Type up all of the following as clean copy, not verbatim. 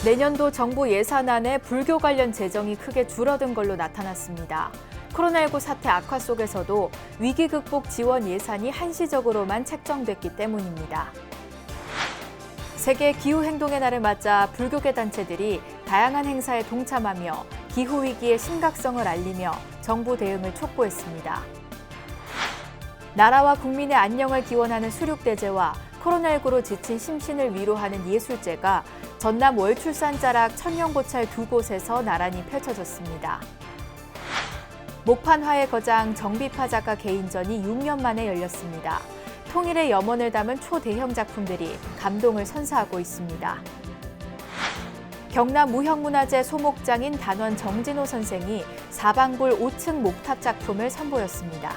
내년도 정부 예산안에 불교 관련 재정이 크게 줄어든 걸로 나타났습니다. 코로나19 사태 악화 속에서도 위기 극복 지원 예산이 한시적으로만 책정됐기 때문입니다. 세계 기후행동의 날을 맞아 불교계 단체들이 다양한 행사에 동참하며 기후위기의 심각성을 알리며 정부 대응을 촉구했습니다. 나라와 국민의 안녕을 기원하는 수륙대제와 코로나19로 지친 심신을 위로하는 예술제가 전남 월출산자락 천령고찰 두 곳에서 나란히 펼쳐졌습니다. 목판화의 거장 정비파 작가 개인전이 6년 만에 열렸습니다. 통일의 염원을 담은 초대형 작품들이 감동을 선사하고 있습니다. 경남 무형문화재 소목장인 단원 정진호 선생이 사방불 5층 목탑 작품을 선보였습니다.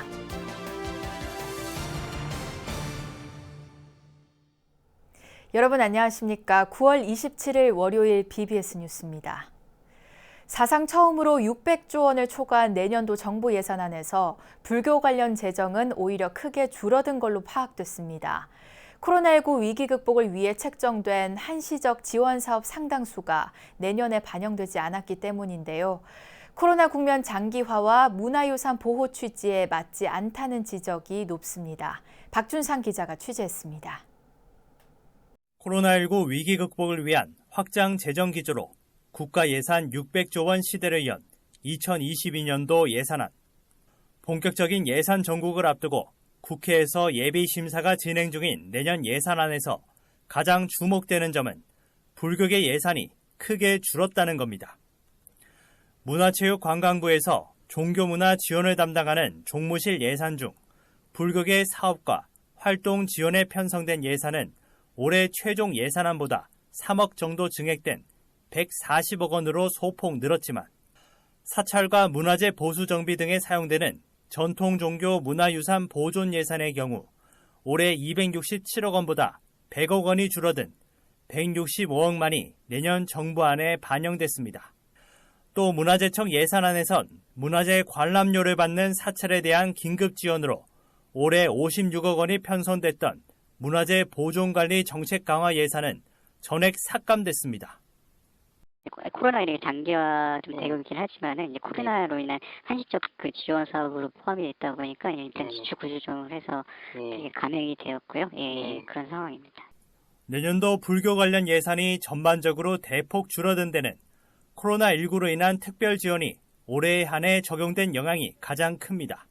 여러분 안녕하십니까? 9월 27일 월요일 BBS 뉴스입니다. 사상 처음으로 600조 원을 초과한 내년도 정부 예산안에서 불교 관련 재정은 오히려 크게 줄어든 걸로 파악됐습니다. 코로나19 위기 극복을 위해 책정된 한시적 지원 사업 상당수가 내년에 반영되지 않았기 때문인데요. 코로나 국면 장기화와 문화유산 보호 취지에 맞지 않다는 지적이 높습니다. 박준상 기자가 취재했습니다. 코로나19 위기 극복을 위한 확장 재정 기조로 국가 예산 600조 원 시대를 연 2022년도 예산안. 본격적인 예산 전국을 앞두고 국회에서 예비 심사가 진행 중인 내년 예산안에서 가장 주목되는 점은 불교계 예산이 크게 줄었다는 겁니다. 문화체육관광부에서 종교문화 지원을 담당하는 종무실 예산 중 불교계 사업과 활동 지원에 편성된 예산은 올해 최종 예산안보다 3억 정도 증액된 140억 원으로 소폭 늘었지만 사찰과 문화재 보수 정비 등에 사용되는 전통종교 문화유산 보존 예산의 경우 올해 267억 원보다 100억 원이 줄어든 165억만이 내년 정부안에 반영됐습니다. 또 문화재청 예산안에선 문화재 관람료를 받는 사찰에 대한 긴급 지원으로 올해 56억 원이 편성됐던 문화재 보존관리 정책 강화 예산은 전액 삭감됐습니다. 코로나19의 장기화 좀 되고 있긴 하지만은 이제 코로나로 인한 한시적 그 지원 사업으로 포함이 됐다 보니까 일단 지출 구조조정을 해서 되게 감액이 되었고요. 그런 상황입니다. 내년도 불교 관련 예산이 전반적으로 대폭 줄어든 데는 코로나19로 인한 특별 지원이 올해에 한해 적용된 영향이 가장 큽니다.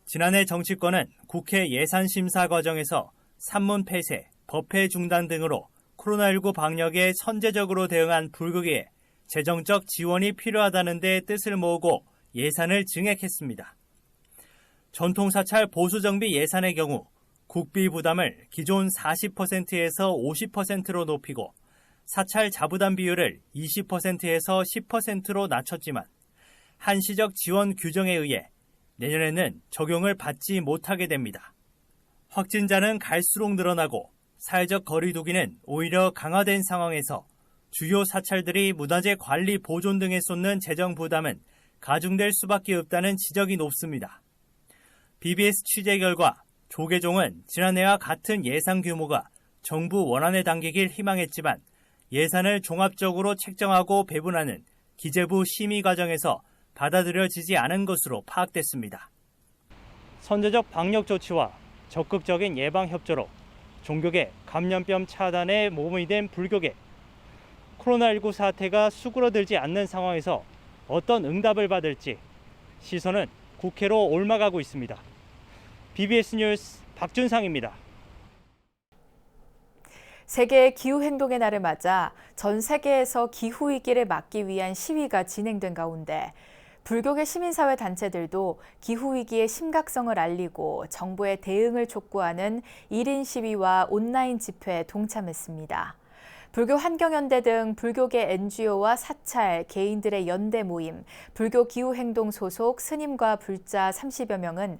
지난해 정치권은 국회 예산 심사 과정에서 산문 폐쇄, 법회 중단 등으로 코로나19 방역에 선제적으로 대응한 불교계에 재정적 지원이 필요하다는 데 뜻을 모으고 예산을 증액했습니다. 전통사찰 보수정비 예산의 경우 국비 부담을 기존 40%에서 50%로 높이고 사찰 자부담 비율을 20%에서 10%로 낮췄지만 한시적 지원 규정에 의해 내년에는 적용을 받지 못하게 됩니다. 확진자는 갈수록 늘어나고 사회적 거리 두기는 오히려 강화된 상황에서 주요 사찰들이 문화재 관리 보존 등에 쏟는 재정 부담은 가중될 수밖에 없다는 지적이 높습니다. BBS 취재 결과 조계종은 지난해와 같은 예산 규모가 정부 원안에 담기길 희망했지만 예산을 종합적으로 책정하고 배분하는 기재부 심의 과정에서 받아들여지지 않은 것으로 파악됐습니다. 선제적 방역 조치와 적극적인 예방 협조로 종교계 감염병 차단에 몸이 된 불교계. 코로나19 사태가 수그러들지 않는 상황에서 어떤 응답을 받을지 시선은 국회로 옮아가고 있습니다. BBS 뉴스 박준상입니다. 세계 기후행동의 날을 맞아 전 세계에서 기후위기를 막기 위한 시위가 진행된 가운데 불교계 시민사회 단체들도 기후위기의 심각성을 알리고 정부의 대응을 촉구하는 1인 시위와 온라인 집회에 동참했습니다. 불교 환경연대 등 불교계 NGO와 사찰, 개인들의 연대 모임, 불교 기후행동 소속 스님과 불자 30여 명은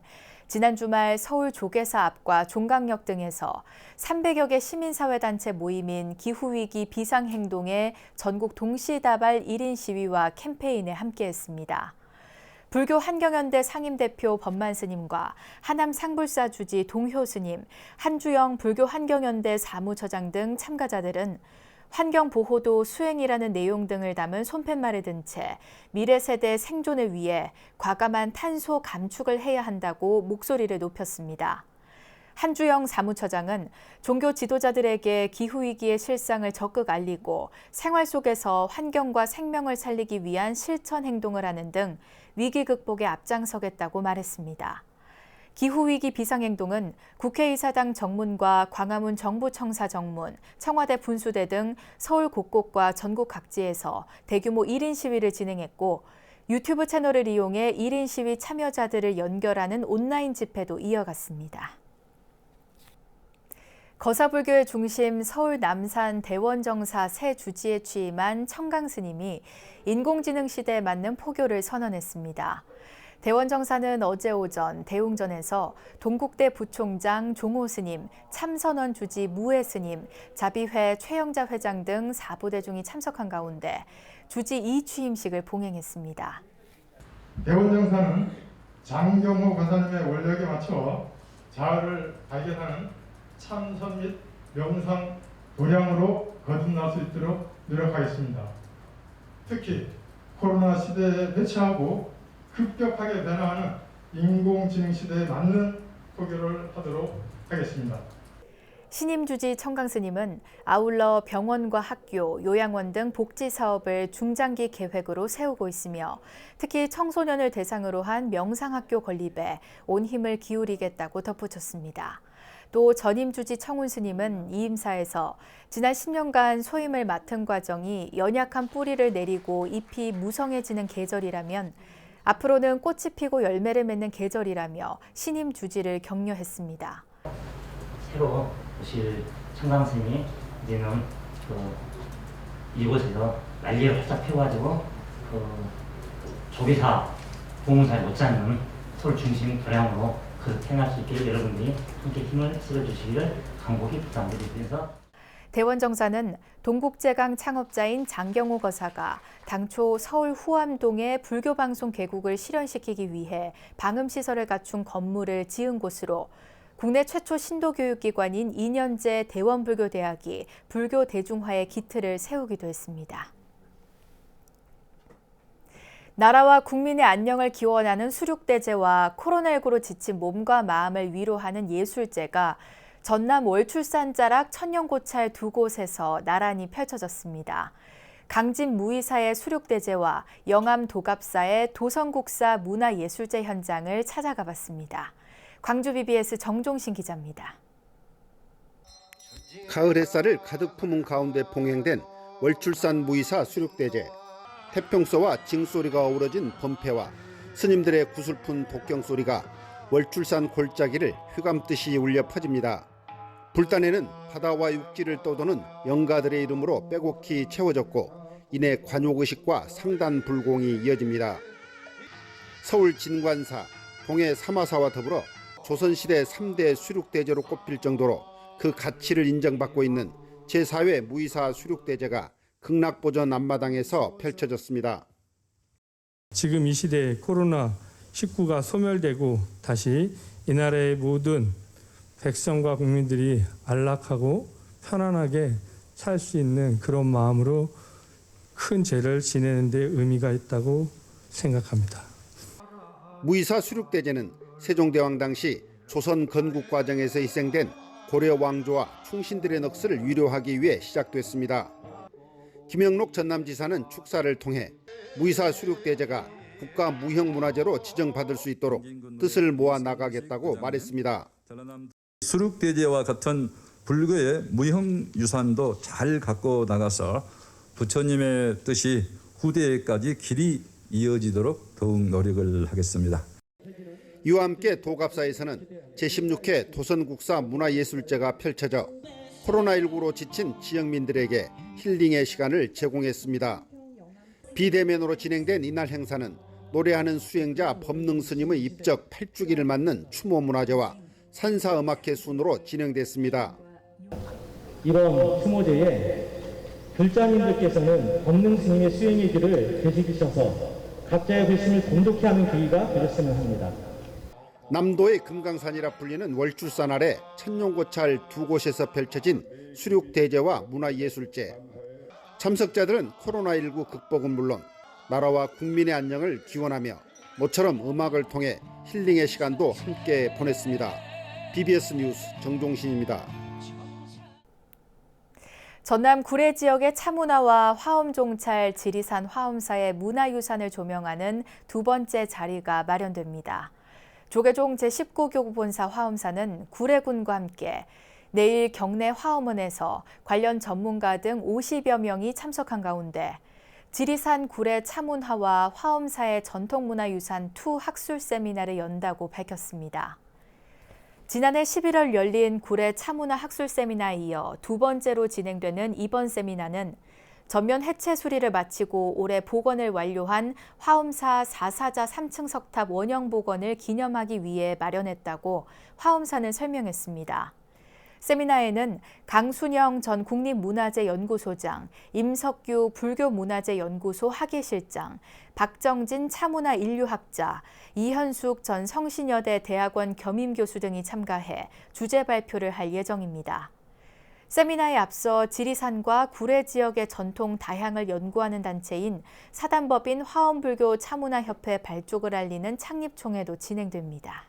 지난 주말 서울 조계사 앞과 종강역 등에서 300여 개 시민사회단체 모임인 기후위기 비상행동의 전국 동시다발 1인 시위와 캠페인에 함께했습니다. 불교 환경연대 상임대표 법만스님과 하남 상불사 주지 동효스님, 한주영 불교 환경연대 사무처장 등 참가자들은 환경보호도 수행이라는 내용 등을 담은 손팻말을 든 채 미래 세대의 생존을 위해 과감한 탄소 감축을 해야 한다고 목소리를 높였습니다. 한주영 사무처장은 종교 지도자들에게 기후위기의 실상을 적극 알리고 생활 속에서 환경과 생명을 살리기 위한 실천 행동을 하는 등 위기 극복에 앞장서겠다고 말했습니다. 기후위기 비상행동은 국회의사당 정문과 광화문 정부청사 정문, 청와대 분수대 등 서울 곳곳과 전국 각지에서 대규모 1인 시위를 진행했고 유튜브 채널을 이용해 1인 시위 참여자들을 연결하는 온라인 집회도 이어갔습니다. 거사불교의 중심 서울 남산 대원정사 새 주지에 취임한 청강 스님이 인공지능 시대에 맞는 포교를 선언했습니다. 대원정사는 어제 오전 대웅전에서 동국대 부총장 종호 스님, 참선원 주지 무해 스님, 자비회 최영자 회장 등 4부대중이 참석한 가운데 주지 2취임식을 봉행했습니다. 대원정사는 장경호 권사님의 원력에 맞춰 자아를 발견하는 참선 및 명상 도량으로 거듭날 수 있도록 노력하겠습니다. 특히 코로나 시대에 대처하고 급격하게 변화하는 인공지능 시대에 맞는 포교를 하도록 하겠습니다. 신임 주지 청강 스님은 아울러 병원과 학교, 요양원 등 복지 사업을 중장기 계획으로 세우고 있으며 특히 청소년을 대상으로 한 명상학교 건립에 온 힘을 기울이겠다고 덧붙였습니다. 또 전임 주지 청운 스님은 이 임사에서 지난 10년간 소임을 맡은 과정이 연약한 뿌리를 내리고 잎이 무성해지는 계절이라면 앞으로는 꽃이 피고 열매를 맺는 계절이라며 신임 주지를 격려했습니다. 새로 오실 청강 스님이 이제는 이곳에서 난리를 활짝 펴가지고 조계사, 공무사에 못지않는 서울 중심 도량으로 그렇게 행할 수 있게 여러분들이 함께 힘을 실어주시기를 간곡히 부탁드리면서 대원정사는 동국제강 창업자인 장경호 거사가 당초 서울 후암동에 불교방송 개국을 실현시키기 위해 방음시설을 갖춘 건물을 지은 곳으로 국내 최초 신도교육기관인 2년제 대원불교대학이 불교 대중화의 기틀을 세우기도 했습니다. 나라와 국민의 안녕을 기원하는 수륙대제와 코로나19로 지친 몸과 마음을 위로하는 예술제가 전남 월출산자락 천년고찰 두 곳에서 나란히 펼쳐졌습니다. 강진 무의사의 수륙대제와 영암 도갑사의 도성국사 문화예술제 현장을 찾아가 봤습니다. 광주 BBS 정종신 기자입니다. 가을 햇살을 가득 품은 가운데 봉행된 월출산 무의사 수륙대제. 태평소와 징소리가 어우러진 범패와 스님들의 구슬픈 독경소리가 월출산 골짜기를 휘감듯이 울려 퍼집니다. 불단에는 바다와 육지를 떠도는 영가들의 이름으로 빼곡히 채워졌고 이내 관욕의식과 상단불공이 이어집니다. 서울 진관사, 동해 사마사와 더불어 조선시대 3대 수륙대제로 꼽힐 정도로 그 가치를 인정받고 있는 제4회 무의사 수륙대제가 극락보전 앞마당에서 펼쳐졌습니다. 지금 이 시대에 코로나19가 소멸되고 다시 이 나라의 모든 백성과 국민들이 안락하고 편안하게 살 수 있는 그런 마음으로 큰 제를 지내는 데 의미가 있다고 생각합니다. 무의사 수륙대제는 세종대왕 당시 조선 건국 과정에서 희생된 고려 왕조와 충신들의 넋을 위로하기 위해 시작됐습니다. 김영록 전남지사는 축사를 통해 무의사 수륙대제가 국가 무형문화재로 지정받을 수 있도록 뜻을 모아 나가겠다고 말했습니다. 수륙대제와 같은 불교의 무형유산도 잘 갖고 나가서 부처님의 뜻이 후대에까지 길이 이어지도록 더욱 노력을 하겠습니다. 이와 함께 도갑사에서는 제16회 도선국사 문화예술제가 펼쳐져 코로나19로 지친 지역민들에게 힐링의 시간을 제공했습니다. 비대면으로 진행된 이날 행사는 노래하는 수행자 법능 스님의 입적 8주기를 맞는 추모 문화제와 산사음악회 순으로 진행됐습니다. 이번 추모제에 불자님들께서는 법능 스님의 수행의 길을 되새기셔서 각자의 불신을 돈독히 하는 계기가 되셨으면 합니다. 남도의 금강산이라 불리는 월출산 아래 천년고찰 두 곳에서 펼쳐진 수륙대제와 문화예술제. 참석자들은 코로나19 극복은 물론 나라와 국민의 안녕을 기원하며 모처럼 음악을 통해 힐링의 시간도 함께 보냈습니다. BBS 뉴스 정종신입니다. 전남 구례 지역의 차문화와 화엄종찰 지리산 화엄사의 문화유산을 조명하는 두 번째 자리가 마련됩니다. 조계종 제19교구본사 화엄사는 구례군과 함께 내일 경내 화엄원에서 관련 전문가 등 50여 명이 참석한 가운데 지리산 구례 차문화와 화엄사의 전통문화유산 2 학술 세미나를 연다고 밝혔습니다. 지난해 11월 열린 구례 차문화 학술 세미나에 이어 두 번째로 진행되는 이번 세미나는 전면 해체 수리를 마치고 올해 복원을 완료한 화엄사 4사자 3층 석탑 원형 복원을 기념하기 위해 마련했다고 화엄사는 설명했습니다. 세미나에는 강순영 전 국립문화재연구소장, 임석규 불교문화재연구소 학예실장, 박정진 차문화 인류학자, 이현숙 전 성신여대 대학원 겸임교수 등이 참가해 주제 발표를 할 예정입니다. 세미나에 앞서 지리산과 구례 지역의 전통 다향을 연구하는 단체인 사단법인 화엄불교 차문화협회 발족을 알리는 창립총회도 진행됩니다.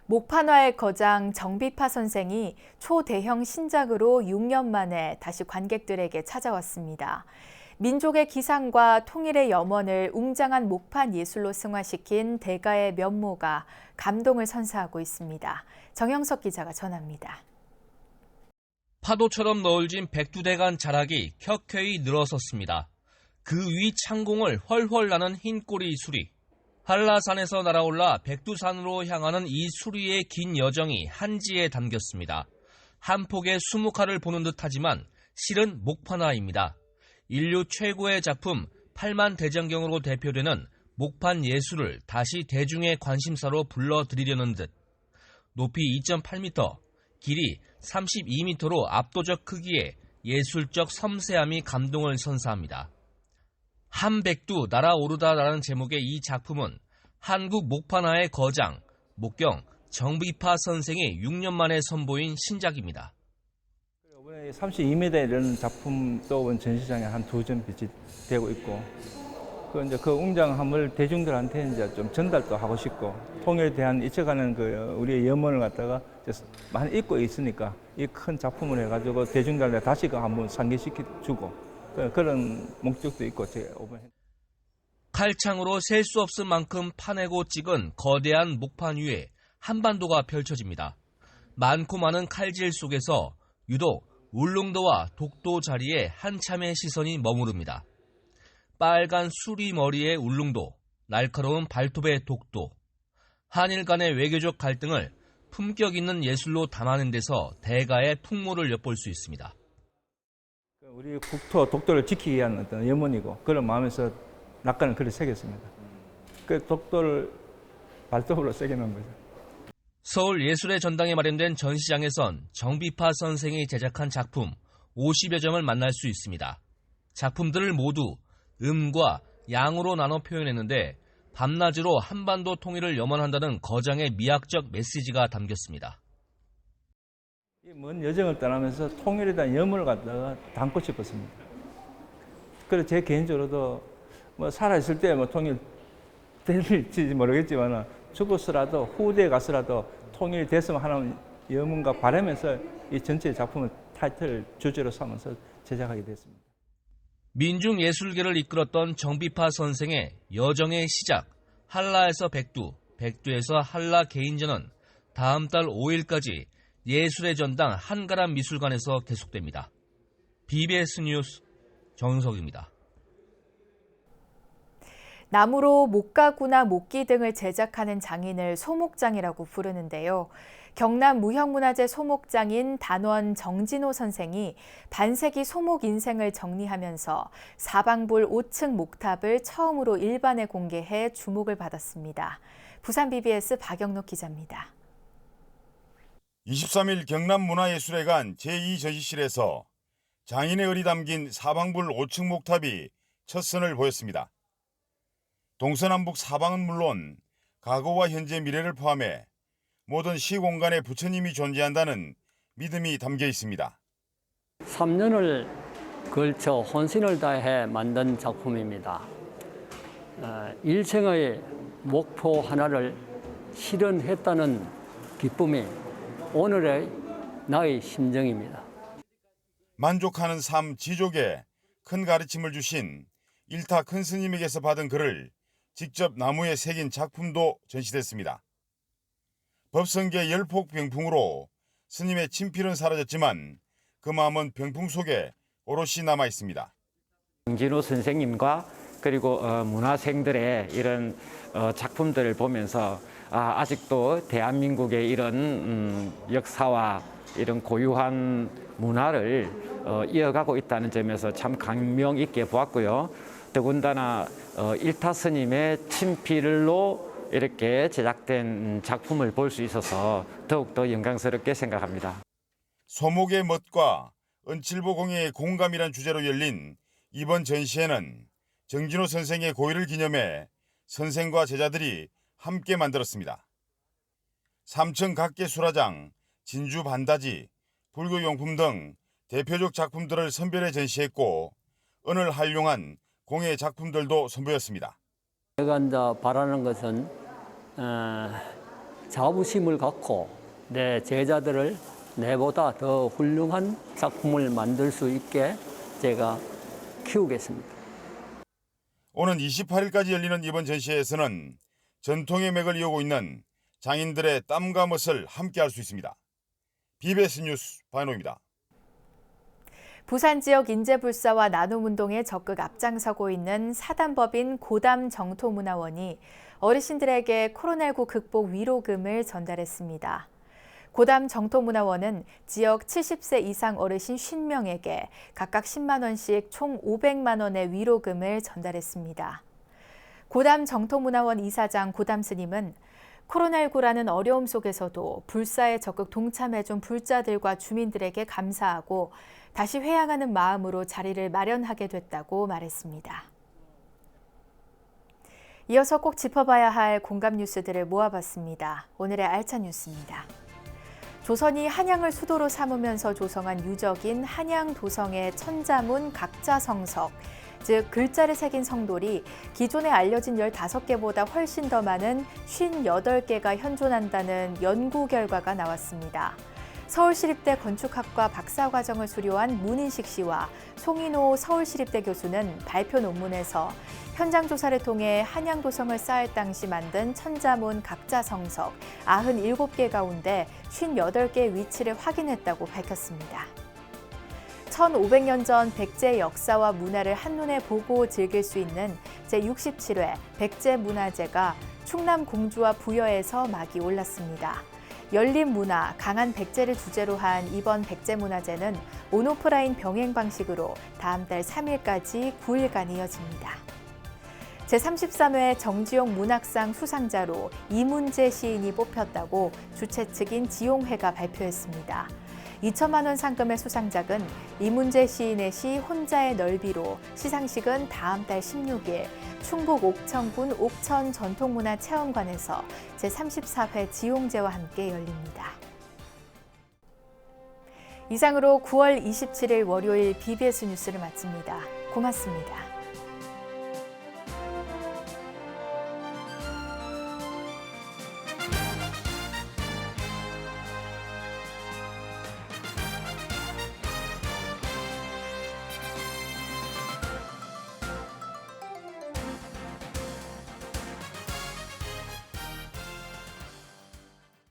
목판화의 거장 정비파 선생이 초대형 신작으로 6년 만에 다시 관객들에게 찾아왔습니다. 민족의 기상과 통일의 염원을 웅장한 목판 예술로 승화시킨 대가의 면모가 감동을 선사하고 있습니다. 정영석 기자가 전합니다. 파도처럼 너울진 백두대간 자락이 켜켜이 늘어섰습니다. 그 위 창공을 훨훨 나는 흰꼬리 수리. 한라산에서 날아올라 백두산으로 향하는 이 수리의 긴 여정이 한지에 담겼습니다. 한 폭의 수묵화를 보는 듯하지만 실은 목판화입니다. 인류 최고의 작품 8만 대장경으로 대표되는 목판 예술을 다시 대중의 관심사로 불러들이려는 듯. 높이 2.8m, 길이 32m로 압도적 크기에 예술적 섬세함이 감동을 선사합니다. 한백두 날아오르다라는 제목의 이 작품은 한국 목판화의 거장, 목경 정비파 선생이 6년 만에 선보인 신작입니다. 이번에 32m에 이르는 작품도 전시장에 한 2점 비치되고 있고, 그 웅장함을 대중들한테 이제 좀 전달도 하고 싶고, 통일에 대한 잊혀가는 우리의 염원을 갖다가 많이 잊고 있으니까 이 큰 작품을 해가지고 대중들한테 다시 한번 상기시켜주고. 그런 목적도 있고 칼창으로 셀 수 없을 만큼 파내고 찍은 거대한 목판 위에 한반도가 펼쳐집니다. 많고 많은 칼질 속에서 유독 울릉도와 독도 자리에 한참의 시선이 머무릅니다. 빨간 수리 머리의 울릉도, 날카로운 발톱의 독도. 한일 간의 외교적 갈등을 품격 있는 예술로 담아낸 데서 대가의 풍모를 엿볼 수 있습니다. 우리 국토, 독도를 지키기 위한 어떤 염원이고 그런 마음에서 낙관을 그리 새겼습니다. 그 독도를 발톱으로 새겨놓은 거죠. 서울 예술의 전당에 마련된 전시장에선 정비파 선생이 제작한 작품 50여 점을 만날 수 있습니다. 작품들을 모두 음과 양으로 나눠 표현했는데 밤낮으로 한반도 통일을 염원한다는 거장의 미학적 메시지가 담겼습니다. 이 먼 여정을 떠나면서 통일에 대한 염원을 갖다가 담고 싶었습니다. 그래서 제 개인적으로도 살아있을 때 통일 될지 모르겠지만 죽어서라도 후대에 가서라도 통일이 됐으면 하는 염원과 바라면서 이 전체 작품을 타이틀 주제로 삼아서 제작하게 됐습니다. 민중예술계를 이끌었던 정비파 선생의 여정의 시작, 한라에서 백두, 백두에서 한라 개인전은 다음 달 5일까지 예술의 전당 한가람 미술관에서 계속됩니다. BBS 뉴스 정석입니다. 나무로 목가구나 목기 등을 제작하는 장인을 소목장이라고 부르는데요. 경남 무형문화재 소목장인 단원 정진호 선생이 반세기 소목 인생을 정리하면서 사방불 5층 목탑을 처음으로 일반에 공개해 주목을 받았습니다. 부산 BBS 박영록 기자입니다. 23일 경남문화예술회관 제2전시실에서 장인의 의리 담긴 사방불 5층 목탑이 첫 선을 보였습니다. 동서남북 사방은 물론 과거와 현재 미래를 포함해 모든 시공간에 부처님이 존재한다는 믿음이 담겨 있습니다. 3년을 걸쳐 혼신을 다해 만든 작품입니다. 일생의 목표 하나를 실현했다는 기쁨이 오늘의 나의 심정입니다. 만족하는 삶 지족에 큰 가르침을 주신 일타 큰 스님에게서 받은 글을 직접 나무에 새긴 작품도 전시됐습니다. 법성계 열폭 병풍으로 스님의 친필은 사라졌지만 그 마음은 병풍 속에 오롯이 남아 있습니다. 정진호 선생님과 그리고 문화생들의 이런 작품들을 보면서 아직도 대한민국의 이런 역사와 이런 고유한 문화를 이어가고 있다는 점에서 참 감명 있게 보았고요. 더군다나 일타 스님의 친필로 이렇게 제작된 작품을 볼 수 있어서 더욱더 영광스럽게 생각합니다. 소목의 멋과 은칠보 공예의 공감이란 주제로 열린 이번 전시회는 정진호 선생의 고의를 기념해 선생과 제자들이 함께 만들었습니다. 삼천 각계 수라장, 진주 반다지, 불교용품 등 대표적 작품들을 선별해 전시했고 은을 활용한 공예 작품들도 선보였습니다. 제가 이제 바라는 것은 자부심을 갖고 내 제자들을 내보다 더 훌륭한 작품을 만들 수 있게 제가 키우겠습니다. 오는 28일까지 열리는 이번 전시회에서는 전통의 맥을 이어오고 있는 장인들의 땀과 멋을 함께할 수 있습니다. BBS 뉴스 박인호입니다. 부산 지역 인재불사와 나눔운동에 적극 앞장서고 있는 사단법인 고담 정토문화원이 어르신들에게 코로나19 극복 위로금을 전달했습니다. 고담 정토문화원은 지역 70세 이상 어르신 50명에게 각각 10만 원씩 총 500만 원의 위로금을 전달했습니다. 고담 정토문화원 이사장 고담 스님은 코로나19라는 어려움 속에서도 불사에 적극 동참해준 불자들과 주민들에게 감사하고 다시 회양하는 마음으로 자리를 마련하게 됐다고 말했습니다. 이어서 꼭 짚어봐야 할 공감 뉴스들을 모아봤습니다. 오늘의 알찬 뉴스입니다. 조선이 한양을 수도로 삼으면서 조성한 유적인 한양도성의 천자문 각자성석, 즉 글자를 새긴 성돌이 기존에 알려진 15개보다 훨씬 더 많은 58개가 현존한다는 연구 결과가 나왔습니다. 서울시립대 건축학과 박사과정을 수료한 문인식 씨와 송인호 서울시립대 교수는 발표 논문에서 현장 조사를 통해 한양도성을 쌓을 당시 만든 천자문 각자성석 97개 가운데 58개의 위치를 확인했다고 밝혔습니다. 1500년 전 백제의 역사와 문화를 한눈에 보고 즐길 수 있는 제67회 백제문화제가 충남 공주와 부여에서 막이 올랐습니다. 열린 문화, 강한 백제를 주제로 한 이번 백제문화제는 온오프라인 병행 방식으로 다음 달 3일까지 9일간 이어집니다. 제33회 정지용 문학상 수상자로 이문재 시인이 뽑혔다고 주최 측인 지용회가 발표했습니다. 2천만 원 상금의 수상작은 이문재 시인의 시 혼자의 넓이로 시상식은 다음 달 16일 충북 옥천군 옥천 전통문화체험관에서 제34회 지용제와 함께 열립니다. 이상으로 9월 27일 월요일 BBS 뉴스를 마칩니다. 고맙습니다.